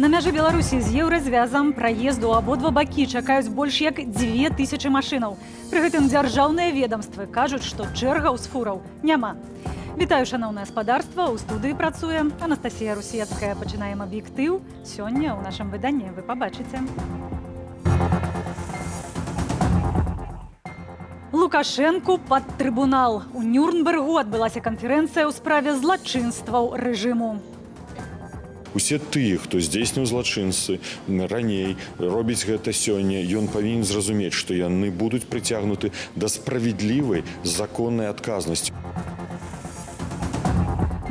На мяжы Беларусі з еўразвязам праезду абодва бакі чакаюць больш як 2000 машынаў. Пры гэтым дзяржаўныя ведомствы кажуць, што чэргаў з фураў няма. Вітаю, шаноўнае спадарства, у студыі працуе Анастасія Русецкая. Пачынаем аб'ектыў. Сёння ў нашым выданні вы пабачыце. Лукашэнку пад трыбунал. У Нюрнбергу адбылася канферэнцыя ў справе злачынстваў рэжыму. Усе тыя, хто здзейсніў злачынцы раней, робіць гэта сёння, ён павінен зразумець, што яны будуць прыцягнуты да справядлівай законнай адказнасці.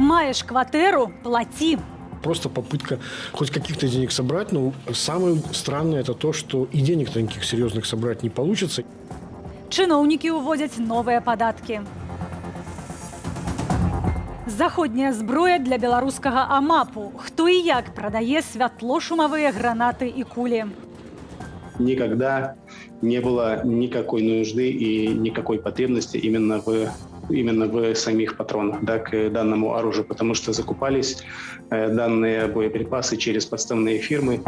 Маеш кватэру, плаці. Просто попытка хоть каких-то денег собрать, но самое странное это то, что и денег-то никаких серьезных собрать не получится. Чыноўнікі ўводзяць новыя падаткі. Заходняя зброя для беларускага АМАПу. Хто і як прадае святлошумавыя гранаты і кулі? Никогда не было никакой нужды и никакой потребности именно в самих патронах, да, к данному оружию, потому что закупались данные боеприпасы через подставные фирмы.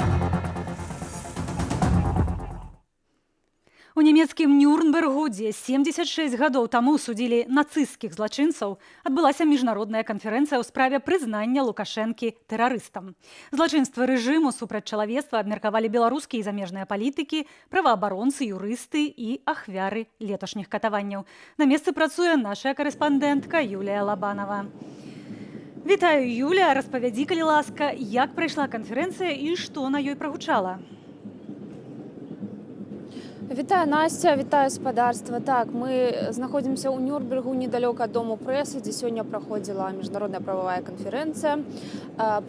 У нямецкім Нюрнбергу, дзе 76 гадоў таму судзілі нацысцкіх злачынцаў, адбылася міжнародная канферэнцыя ў справе прызнання Лукашэнкі тэрарыстам. Злачынствы рэжыму супраць чалавецтва абмеркавалі беларускія і замежныя палітыкі, праваабаронцы, юрысты і ахвяры леташніх катаванняў. На месцы працуе наша карэспандэнтка Юлія Лабанова. Вітаю, Юля, распавядзі, калі ласка, як прайшла канферэнцыя і што на ёй прагучала? Вітаю, Настя, вітаю, спадарства. Так, мы знаходзімся ў Нюрнбергу недалёка ад Дому прэсы, дзе сёння праходзіла міжнародная прававая канферэнцыя,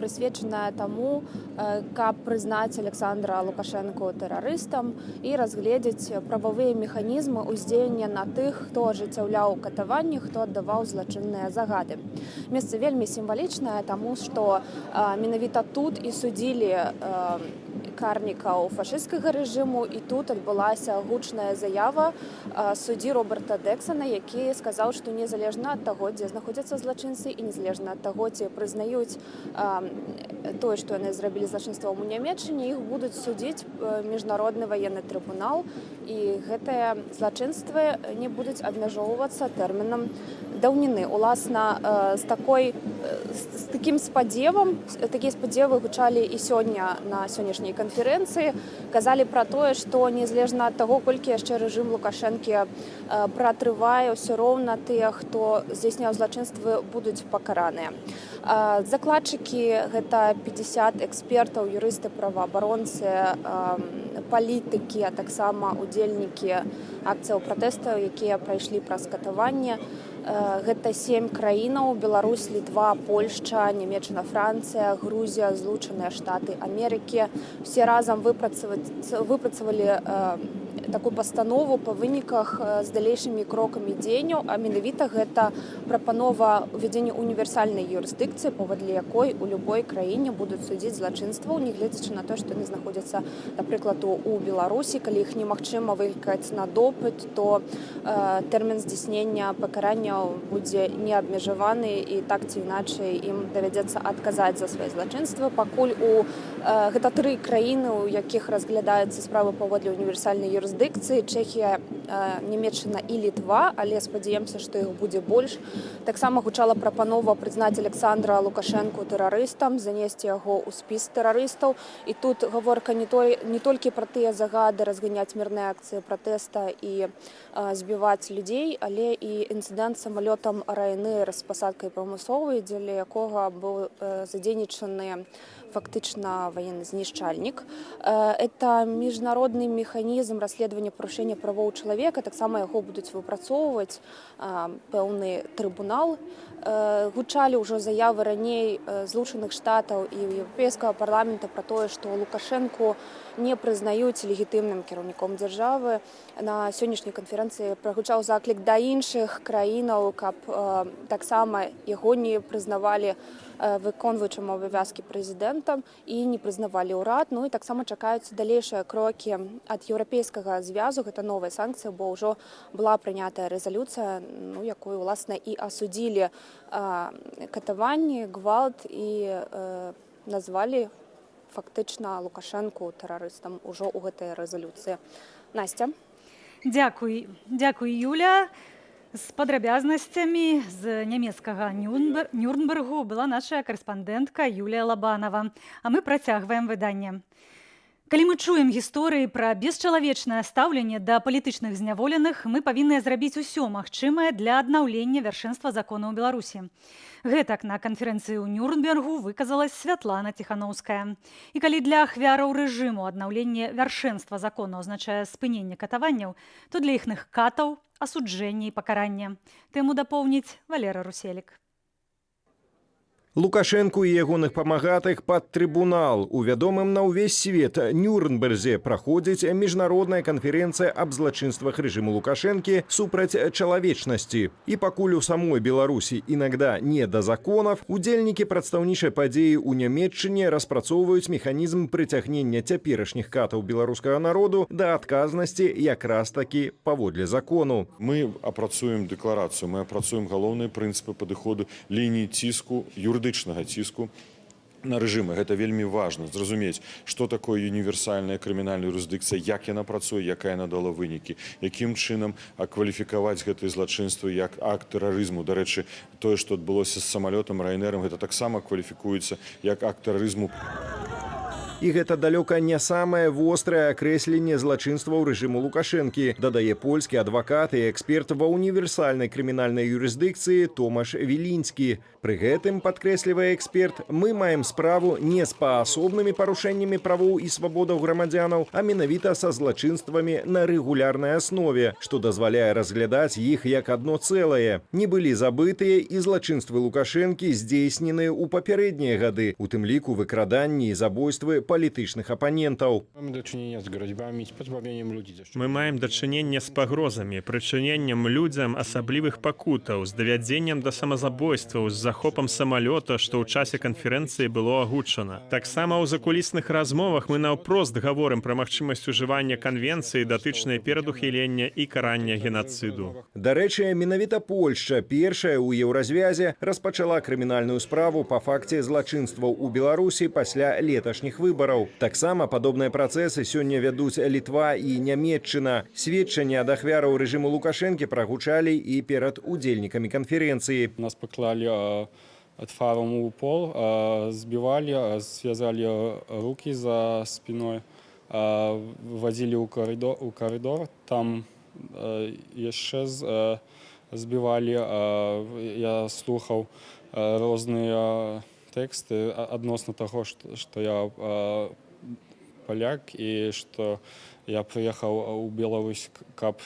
прысвечаная таму, каб прызнаць Александра Лукашэнку тэрарыстам і разгледзець прававыя механізмы ўздзеяння на тых, хто ажыццяўляў катаванні, хто аддаваў злачынныя загады. Месца вельмі сімвалічнае, таму што менавіта тут і судзілі карнікаў фашысцкага рэжыму, і тут адбылася гучная заява суддзі Роберта Дэксана, які сказаў, што незалежна ад таго, дзе знаходзяцца злачынцы, і незалежна ад таго, ці прызнаюць тое, што яны зрабілі злачынствам у Нямецчыне, іх будуць судзіць міжнародны ваенны трыбунал, і гэтыя злачынствы не будуць абмяжоўвацца тэрмінам даўніны. Уласна, з такім спадзевам, такія спадзевы гучалі і сёння на сённяшняй канферэнцыі, казалі пра тое, што незалежна ад таго, колькі яшчэ рэжым Лукашэнкі пратрывае, ўсё роўна тыя, хто здзейсняў злачынствы, будуць пакараныя. Закладчыкі — гэта 50 экспертаў, юрысты, праваабаронцы, палітыкі, а таксама удзельнікі акцыяў пратэстаў, якія прайшлі праз катаванне. Гэта 7 краінаў: Беларусь, Літва, Польшча, Нямецчына, Францыя, Грузія, Злучаныя Штаты Амерыкі. Усе разам выпрацавалі такую пастанову па выніках з далейшымі крокамі дзеянняў, а менавіта гэта прапанова ўвядзення універсальнай юрысдыкцыі, паводле якой у любой краіне будуць судзіць злачынстваў, нягледзячы на тое, што яны знаходзяцца, напрыклад, у Беларусі. Калі іх немагчыма выклікаць на допыт, то тэрмін здзяйснення пакаранняў будзе неабмежаваны, і так ці іначай ім давядзецца адказаць за свае злачынствы. Пакуль гэта 3 краіны, у якіх разглядаецца справы паводле універсальнай юрысдыкцыі: Чэхія, Нямецчына і Літва, але спадзяёмся, што іх будзе больш. Таксама гучала прапанова прызнаць Александра Лукашэнку тэрарыстам, занесці яго ў спіс тэрарыстаў. І тут гаворка не толькі пра тыя загады разганяць мірныя акцыі пратэста і збіваць людзей, але і інцыдэнт з самалётам Ryanair з пасадкай прамысловай, дзеля якога быў задзейнічаны фактычна военный знішчальнік. Это міжнародны механізм расследавання парушэння правоў чалавека, таксама яго будуць выпрацоўваць пэўны трыбунал. Гучалі ўжо заявы раней Злучаных Штатаў і Еўрапейскага парламента пра тое, што Лукашэнку не прызнаюць легітымным кіраўніком дзяржавы. На сённяшняй канферэнцыі прагучаў заклік да іншых краінаў, каб таксама яго не прызнавалі выконваючым абавязкі прэзідэнтам і не прызнавалі ўрад. Ну і таксама чакаюцца далейшыя крокі ад еўрапейскага звязу. Гэта новая санкцыя, бо ўжо была прынятая рэзалюцыя, якую, уласна, і асудзілі катаванні, гвалт і назвалі фактычна Лукашэнку тэрарыстам ужо ў гэтай рэзалюцыі. Настя. Дзякуй, Юля. З падрабязнасцямі з нямецкага Нюрнбергу была наша карэспандэнтка Юлія Лабанова. А мы працягваем выданне. Калі мы чуем гісторыі пра бесчалавечнае стаўленне да палітычных зняволеных, мы павінны зрабіць усё магчымае для аднаўлення вяршэнства закона ў Беларусі. Гэтак на канферэнцыі ў Нюрнбергу выказалась Святлана Ціханаўская. І калі для ахвяраў рэжыму аднаўленне вяршэнства закона азначае спыненне катаванняў, то для іхных катаў асуджэнне і пакаранне. Тэму дапоўніць Валера Руселік. Лукашэнку і ягоных памагатых пад трыбунал. У вядомым на ўвесь свет Нюрнберзе праходзіць міжнародная канферэнцыя аб злачынствах рэжыму Лукашэнкі супраць чалавечнасці. І пакуль у самой Беларусі інагда не да законаў, удзельнікі прадстаўнічай падзеі ў Нямецчыне распрацоўваюць механізм прыцягнення цяперашніх катаў беларускага народу да адказнасці якраз такі паводле закону. Мы апрацуем дэкларацыю, мы апрацуем галоўныя прынцыпы падыходу лініі ціску, юрыдычнага ціску на рэжымы. Гэта вельмі важна зразумець, што такое універсальная крымінальная юрысдыкцыя, як яна працуе, якая яна дала вынікі, якім чынам кваліфікаваць гэтыя злачынствы як акт тэрарызму. Дарэчы, тое, што адбылося з самалётам Райнерам, гэта таксама кваліфікуецца як акт тэрарызму. І гэта далёка не самае вострае акрэсленне злачынстваў рэжыму Лукашэнкі, дадае польскі адвакат і эксперт ва універсальнай крымінальнай юрысдыкцыі Томаш Вілінскі. Пры гэтым, падкрэслівае эксперт, мы маем справу не з паасобнымі парушэннямі правоў і свабодаў грамадзянаў, а менавіта са злачынствамі на рэгулярнай аснове, што дазваляе разглядаць іх як адно цэлае. Не былі забытыя і злачынствы Лукашэнкі здзейсненыя ў папярэднія гады, у тым ліку выкраданні і забойствы палітычных апанентаў. Мы маем дачыненне з пагрозамі, прычыненнем людзям асаблівых пакутаў, з давядзеннем да самазабойстваў, з захопам самалёта, што ў часе канферэнцыі было агучана. Таксама ў закулісных размовах мы наўпрост гаворым пра магчымасць ужывання канвенцыі, датычнай перадухілення і карання генацыду. Дарэчы, менавіта Польшча першая ў еўразвязе распачала крымінальную справу па факце злачынстваў у Беларусі пасля леташніх выбараў. Таксама падобныя працэсы сёння вядуць Літва і Нямецчына. Сведчанні ад ахвяраў рэжыму Лукашэнкі прагучалі і перад удзельнікамі канферэнцыі. Нас поклали отфаром в пол, сбивали, связали руки за спиной, вводили у коридор, там еще збивали, я слухав різні тексти відносно того, що я поляк і що я приїхав у Білорусь, каб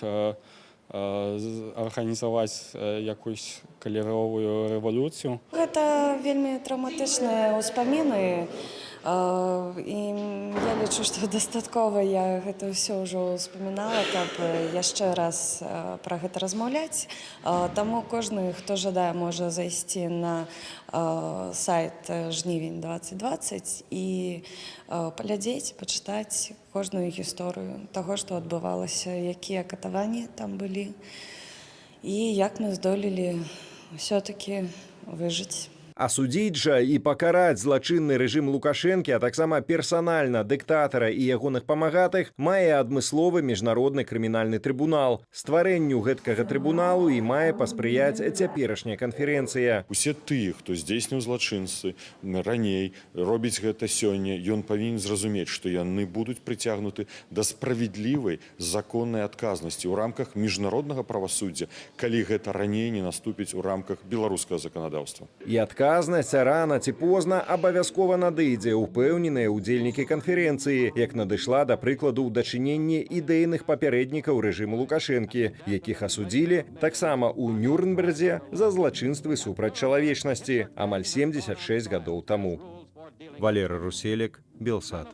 арганізаваць якусь каляровую рэвалюцыю. Гэта вельмі траўматычныя ўспаміны. І я лічу, што дастаткова я гэта ўсё ўжо ўспамінала, каб яшчэ раз пра гэта размаўляць. Таму кожны, хто жадае, можа зайсці на сайт жнівень 2020 і паглядзець, пачытаць кожную гісторыю таго, што адбывалася, якія катаванні там былі і як мы здолелі ўсё-такі выжыць. Асудзіць жа і пакараць злачынны рэжым Лукашэнкі, а таксама персанальна дыктатара і ягоных памагатых мае адмысловы міжнародны крымінальны трыбунал. Стварэнню гэткага трыбуналу і мае паспрыяць цяперашняя канферэнцыя. Усе тыя, хто здзейсніў злачынцы раней, робіць гэта сёння, ён павінен зразумець, што яны будуць прыцягнуты да справядлівай законнай адказнасці ў рамках міжнароднага правасуддзя, калі гэта раней не наступіць у рамках беларускага заканадаўства. І адказнасць рана ці позна абавязкова надыдзе, упэўненыя ўдзельнікі канферэнцыі, як надышла, да прыкладу, ў дачыненні ідэйных папярэднікаў рэжыму Лукашэнкі, якіх асудзілі таксама ў Нюрнберзе за злачынствы супраць чалавечнасці амаль 76 гадоў таму. Валера Руселік, Белсат.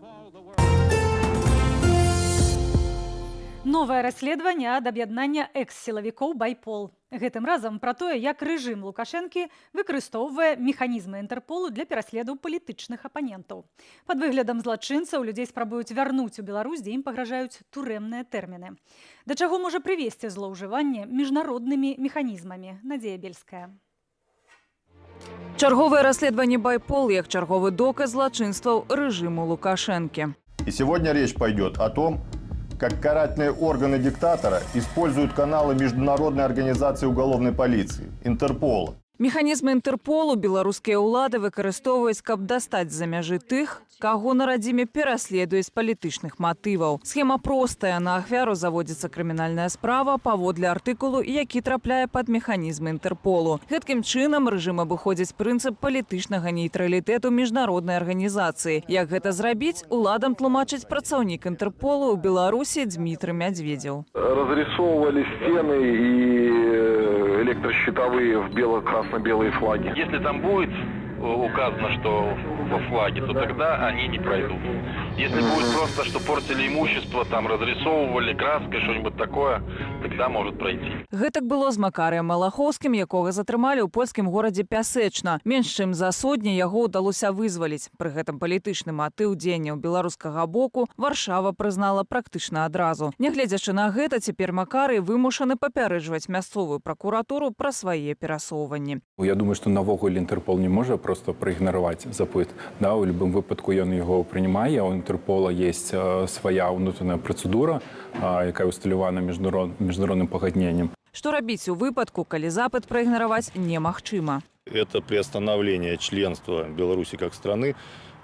Новае расследаванне ад аб'яднання экс-сілавікоў «Байпол». Гэтым разам пра тое, як рэжым Лукашэнкі выкарыстоўвае механізмы Інтэрполу для пераследу палітычных апанентаў. Пад выглядам злачынцаў людзей спрабуюць вярнуць у Беларусь, дзе ім пагражаюць турэмныя тэрміны. Да чаго можа прывесці злоўжыванне міжнароднымі механізмамі? Надзея Бельская. Чарговае расследаванне «Байпол» як чарговы доказ злачынстваў рэжыму Лукашэнкі. И сегодня речь пойдет о том, как карательные органы диктатора используют каналы Международной организации уголовной полиции, Интерпола. Механізмы Інтэрполу беларускія ўлады выкарыстоўваюць, каб дастаць з-за мяжы тых, каго на радзіме пераследуюць з палітычных матываў. Схема простая. На ахвяру заводзіцца крымінальная справа паводле артыкулу, які трапляе пад механізмы Інтэрполу. Гэткім чынам рэжым абыходзіць прынцып палітычнага нейтралітэту міжнароднай арганізацыі. Як гэта зрабіць, уладам тлумачыць працаўнік Інтэрполу ў Беларусі Дмітрый Медведев. Разрисовывали стены и электрощитовые в красно-белые флаги. Если там будет указано, что во флаге, то тогда они не пройдут. Если будет просто, что портили имущество, там разрисовывали краской, что-нибудь такое, тогда может пройти. Гэтак было з Макарыем Малахоўскім, якога затрымалі ў польскім горадзе Пясэчна. Менш чым за сотні яго ўдалося вызваліць. Пры гэтым палітычны матыў дзеянняў беларускага боку Варшава прызнала практычна адразу. Нягледзячы на гэта, цяпер Макарый вымушаны папярэджваць мясцовую пракуратуру пра свае перасоўванні. Я думаю, што навогуле Інтэрпол не можа просто праігнараваць запыт. Да, у любым выпадку ён яго прынимае. У Інтэрпола есть свая ўнутраная працэдура, якая усталявана міжнародным пагадненнем. Што рабіць у выпадку, калі запыт праігнараваць немагчыма? Это приостановление членства Беларуси как страны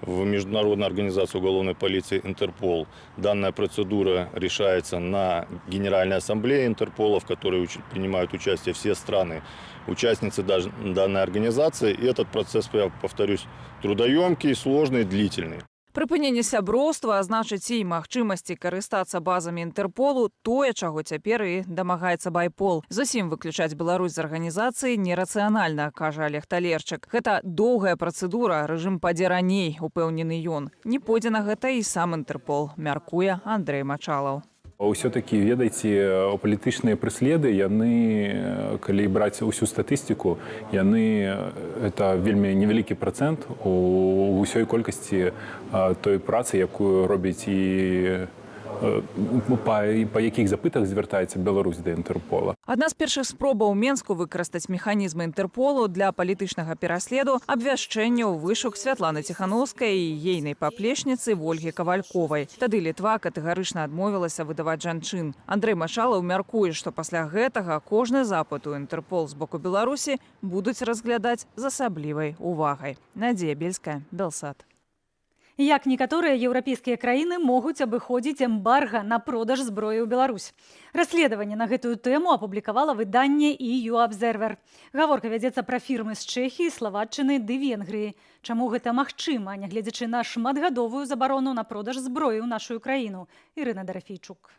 в Международной организации уголовной полиции Интерпол. Данная процедура решается на Генеральной ассамблее Интерпола, в которой принимают участие все страны, участницы данной организации. И этот процесс, я повторюсь, трудоемкий, сложный, длительный. Прыпыненне сяброўства, а значыць і магчымасці карыстацца базамі Інтэрполу, тое, чаго цяпер і дамагаецца Байпол. Зусім выключаць Беларусь з арганізацыі нерацыянальна, кажа Олег Талерчык. Гэта доўгая працэдура, рэжым падзе раней, упэўнены ён. Не пойдзе на гэта і сам Інтэрпол, мяркуе Андрэй Мачалаў. Усё-таки, ведаеце, палітычныя прыследы, яны, калі браць усю статыстыку, яны это вельмі невялікі працэнт у ўсёй колькасці той працы, якую робіць і па якіх запытах звяртаецца Беларусь да Інтэрпола. Адна з першых спробаў Менску выкарыстаць механізмы Інтэрполу для палітычнага пераследу абвяшчэння ў вышук Святланы Ціхановскай і ейнай паплечніцы Вольгі Кавальковай. Тады Літва катэгарычна адмовілася выдаваць жанчын. Андрэй Мачалаў мяркуе, што пасля гэтага кожны запыт у Інтэрпол з боку Беларусі будуць разглядаць з асаблівай увагай. Надзея Бельская, Белсат. Як некаторыя еўрапейскія краіны могуць абыходзіць эмбарга на продаж зброі ў Беларусь. Расследаванне на гэтую тэму апублікавала выданне EU Observer. Гаворка вядзецца пра фірмы з Чэхіі, Славаччыны ды Венгрыі. Чаму гэта магчыма, нягледзячы на шматгадовую забарону на продаж зброі ў нашу краіну? Ірына Дарафейчук.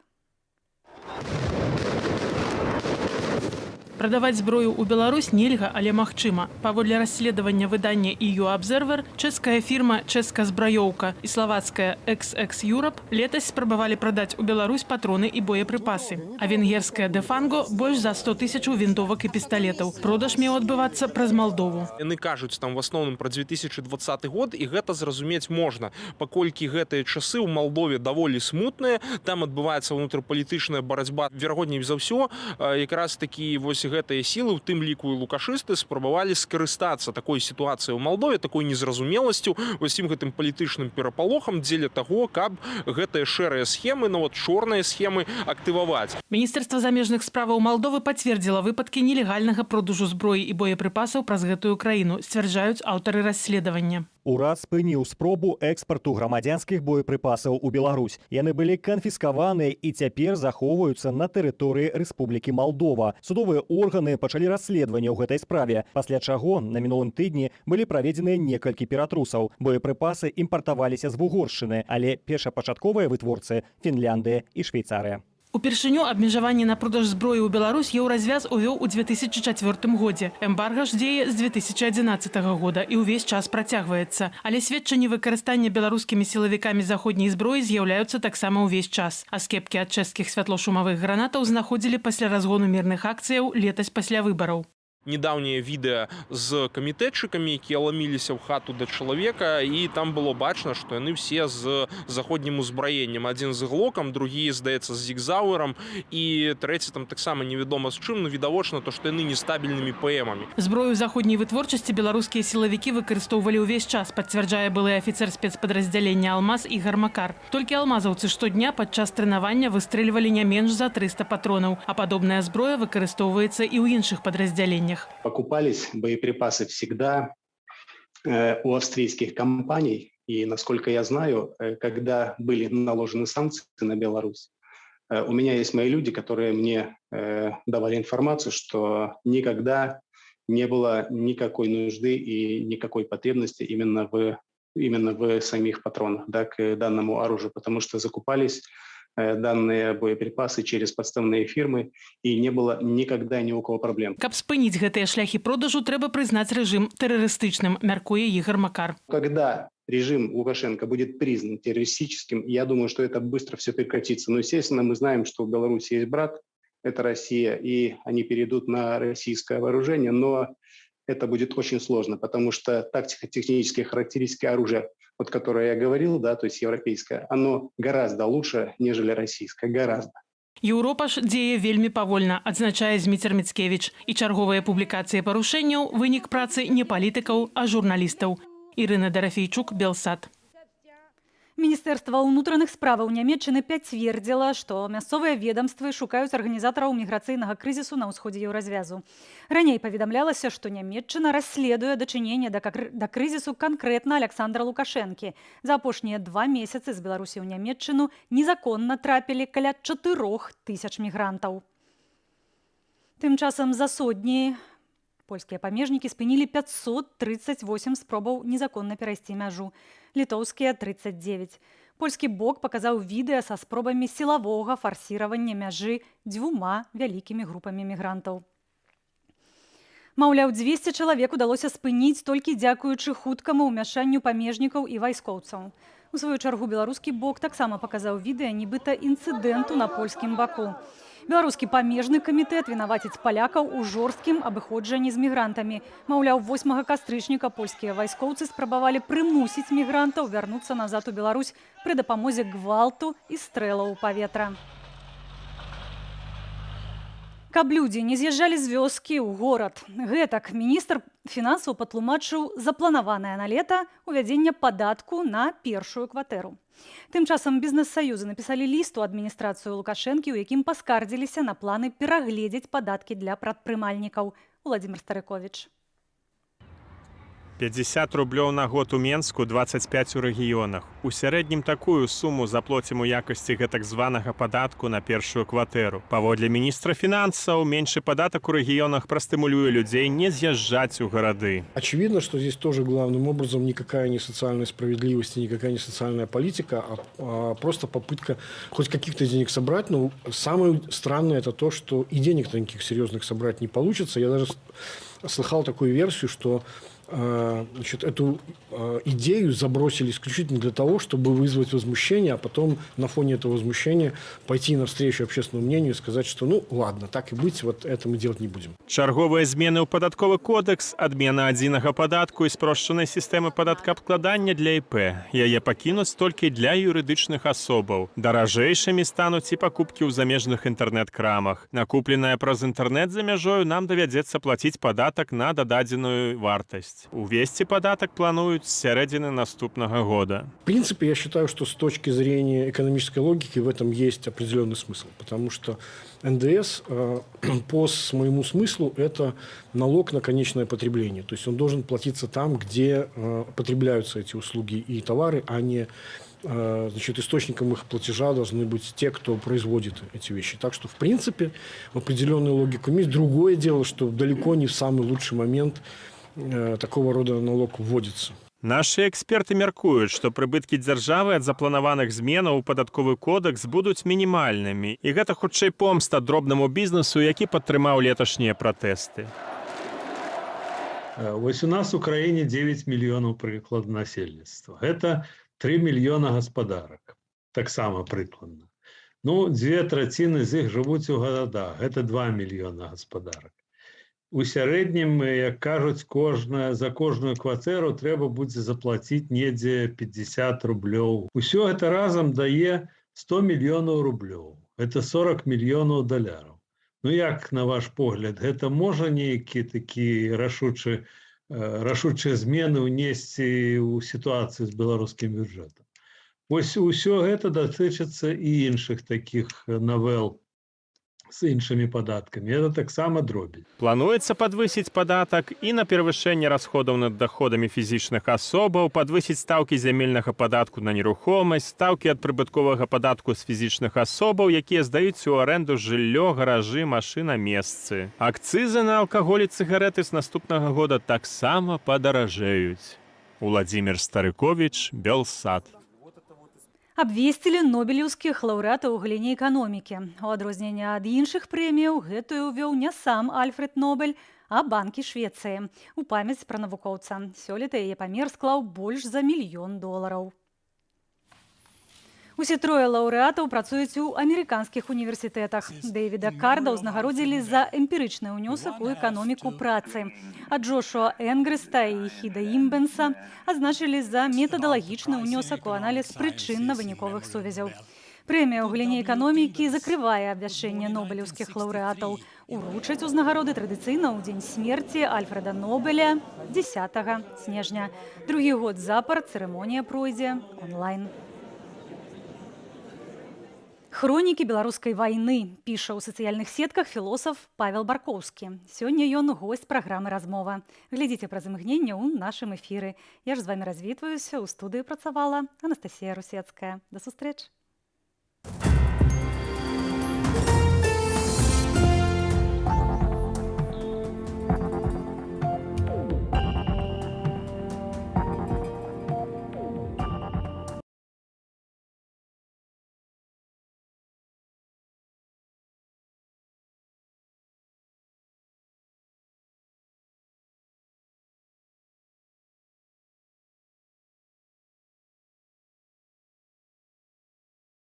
Прадаваць зброю ў Беларусь нельга, але магчыма. Паводле расследавання выдання EU Observer, чэшская фірма «Чэшская збраёўка» і славацкая XX Europe летась спрабавалі прадаць у Беларусь патроны і боепрыпасы. А венгерская Дефанго больш за 100 000 вінтовак і пісталетаў. Продаж меў адбывацца праз Малдову. Яны кажуць там в асноўным пра 2020 год, і гэта зразумець можна, паколькі гэтыя часы ў Малдове даволі смутныя, там адбываецца ўнутрапалітычная барацьба. Верагодней за ўсё, якраз такі вось гэтыя сілы, у тым ліку і лукашысты, спрабавалі скарыстацца такой сітуацыяй у Малдове, такой незразумеласцю, усім гэтым палітычным перапалохам дзеля таго, каб гэтыя шэрыя схемы, нават чорныя схемы актываваць. Міністэрства замежных справаў Малдовы пацвердзіла выпадкі нелегальнага продажу зброі і боепрыпасаў праз гэтую краіну, сцвярджаюць аўтары расследавання. Урад спыніў спробу экспарту грамадзянскіх боепрыпасаў у Беларусь. Яны былі канфіскаваныя і цяпер захоўваюцца на тэрыторыі Рэспублікі Малдова. Судовыя органы пачалі расследаванне ў гэтай справе, пасля чаго на мінулым тыдні былі праведзеныя некалькі ператрусаў. Боепрыпасы імпартаваліся з Вугоршчыны, але першапачатковыя вытворцы – Фінляндыя і Швейцарыя. Упершыню абмежаванне на продаж зброі ў Беларусь Еўразвяз увёў у 2004 годзе. Эмбарга ж дзее з 2011 года і ўвесь час працягваецца. Але сведчанні выкарыстання беларускімі сілавікамі заходняй зброі з'яўляюцца таксама ўвесь час. А скепкі ад чэшскіх святлошумавых гранатаў знаходзілі пасля разгону мірных акцыяў летась пасля выбараў. Недаўнее відэа з камітэтчыкамі, якія ламіліся ў хату да чалавека, і там было бачна, што яны все з заходнім узбраеннем. Адзін з глокам, другі, здаецца, з зігзауэрам, і трэці там таксама невядома з чым, но відавочна то, што яны нестабільнымі ПМамі. Зброю заходняй вытворчасці беларускія сілавікі выкарыстоўвалі ўвесь час, пацвярджае былы афіцэр спецпадраздзялення «Алмаз» Ігар Макар. Толькі алмазаўцы штодня падчас трэнавання выстрэльвалі не менш за 300 патронаў, а падобная зброя выкарыстоўваецца і ў іншых падраздзяленнях. Покупались боеприпасы всегда у австрийских компаний. И, насколько я знаю, когда были наложены санкции на Беларусь, у меня есть мои люди, которые мне давали информацию, что никогда не было никакой нужды и никакой потребности именно в самих патронах, да, к данному оружию, потому что закупались данные боеприпасы через подставные фирмы, и не было никогда ни у кого проблем. Каб спыніць гэтыя шляхі продажу, трэба прызнаць рэжым тэрарыстычным, мяркуе Ігар Макар. Когда режим Лукашенко будет признан террористическим, я думаю, что это быстро все прекратится. Но, естественно, мы знаем, что в Беларуси есть брат, это Россия, и они перейдут на российское вооружение, но это будет очень сложно, потому что тактико-технические характеристики оружия, вот которое я говорил, да, то есть европейское, оно гораздо лучше, нежели российское, гораздо. Еўропа ж дзее вельмі павольна, адзначае Зміцер Міцкевіч. І чарговыя публікацыі парушэнняў – вынік працы не палітыкаў, а журналістаў. Ірына Дарафейчук, Белсат. Міністэрства ўнутраных справаў Нямецчыны пацвердзіла, што мясцовыя ведомствы шукаюць арганізатараў міграцыйнага крызісу на ўсходзе еўразвязу. Раней паведамлялася, што Нямецчына расследуе дачыненне да крызісу канкрэтна Аляксандра Лукашэнкі. За апошнія 2 месяцы з Беларусі ў Нямецчыну незаконна трапілі каля 4000 мігрантаў. Тым часам за сотні польскія памежнікі спынілі 538 спробаў незаконна перайсці мяжу. Літоўскія – 39. Польскі бок паказаў відэа са спробамі сілавога фарсіравання мяжы 2 вялікімі групамі мігрантаў. Маўляў, 200 чалавек удалося спыніць толькі дзякуючы хуткаму ўмяшанню памежнікаў і вайскоўцаў. У сваю чаргу беларускі бок таксама паказаў відэа нібыта інцыдэнту на польскім баку. Беларускі памежны камітэт вінаваціць палякаў у жорсткім абыходжанні з мігрантамі. Маўляў, 8 кастрычніка польскія вайскоўцы спрабавалі прымусіць мігрантаў вярнуцца назад у Беларусь пры дапамозе гвалту і стрэлаў у паветра. Каб людзі не з'язджалі з вёскі ў горад. Гэтак міністр фінансаў патлумачыў запланаванае на лета увядзенне падатку на першую кватэру. Тым часам бізнес-саюзы напісалі ліст у адміністрацыю Лукашэнкі, у якім паскардзіліся на планы перагледзець падаткі для прадпрымальнікаў. Владзімир Старыковіч. 50 рублёў на год у Менску, 25 у рэгіёнах. У сярэднім такую суму заплоцім у якасці гэтак званага падатку на першую кватэру. Паводле міністра фінансаў, меншы падатак у рэгіёнах прастымулюе людзей не з'язджаць у гарады. Очевидно, что здесь тоже главным образом никакая не социальная справедливость, никакая не социальная политика, а просто попытка хоть каких-то денег собрать. Но самое странное это то, что и денег-то никаких серьезных собрать не получится. Я даже слыхал такую версию, что эту идею забросили исключительно для того, чтобы вызвать возмущение, а потом на фоне этого возмущения пойти навстречу общественному мнению и сказать, что ну ладно, так и быть, вот это мы делать не будем. Чарговыя змены ў падатковы кодекс, адмена адзінага падатку і спрошчанай сістэмы падаткаабкладання для ІП. Яе пакінуць толькі для юрыдычных асобаў. Даражэйшымі стануць і пакупкі ў замежных інтэрнэт-крамах. Накупленае праз інтэрнэт за мяжою нам давядзецца плаціць падатак на дададзеную вартасць. Увесці падатак плануюць з сярэдзіны наступнага года. В принципе, я считаю, что с точки зрения экономической логики в этом есть определенный смысл, потому что НДС по своему смыслу это налог на конечное потребление. То есть он должен платиться там, где потребляются эти услуги и товары, а не источником их платежа должны быть те, кто производит эти вещи. Так что, в принципе, в определенную логику есть. Другое дело, что далеко не в самый лучший момент такого рода налог вводится. Нашы эксперты мяркуюць, што прыбыткі дзяржавы ад запланаваных зменаў у падатковы кодэкс будуць мінімальнымі. І гэта хутчэй помста дробнаму бізнесу, які падтрымаў леташнія пратэсты. Вось у нас у краіне 9 мільёнаў прыкладна насельніцтва. Гэта 3 мільёна гаспадарак. Таксама прыкладна. Ну, 2/3 з іх жывуць у гарадах. Гэта 2 мільёна гаспадарак. у сярэднім, як кажуць, за кожную кватэру трэба будзе заплаціць недзе 50 рублёў. Усё гэта разам дае 100 мільёнаў рублёў. Это 40 мільёнаў даляраў. Ну як, на ваш погляд, гэта можа нейкі такі рашучыя змены ўнесці ў сітуацыю з беларускім бюджэтам? Вось усё гэта датычыцца і іншых такіх навел з іншымі падаткамі. Это таксама дробязь. Плануецца падвысіць падатак і на перавышэнне расходаў над даходамі фізічных асобаў, падвысіць стаўкі зямельнага падатку на нерухомасць, стаўкі ад прыбытковага падатку з фізічных асобаў, якія здаюць у арэнду жыллё, гаражы, машынамесцы. Акцызы на алкаголь і цыгарэты з наступнага года таксама падаражэюць. Уладзімір Старыковіч, Белсат. Абвесцілі нобелеўскіх лаўрэатаў у галіне эканомікі. У адрозненне ад іншых прэміяў гэтую ўвёў не сам Альфред Нобель, а банкі Швецыі. У памяць пра навукоўца. Сёлета яе памер склаў больш за $1 мільён. Усе трое лаўрэатаў працуюць у амерыканскіх універсітэтах. Дэвіда Карда ўзнагародзілі за эмпірычны ўнёсак у эканоміку працы. А Джошуа Энгрэста і Хіда Імбенса азначылі за метадалагічны ўнёсак у аналіз прычынна-выніковых сувязяў. Прэмія ў галіне эканомікі закрывае абвяшчэнне нобелеўскіх лаўрэатаў. Уручаць узнагароды традыцыйна ў дзень смерці Альфреда Нобеля 10 снежня. Другі год запар цырымонія пройдзе онлайн. Хронікі беларускай вайны піша ў сацыяльных сетках філосаф Павел Баркоўскі. Сёння ён госць праграмы «Размова». Глядзіце праз імгненне ў нашым эфіры. Я ж з вамі развітваюся. У студыі працавала Анастасія Русецкая. Да сустрэчы.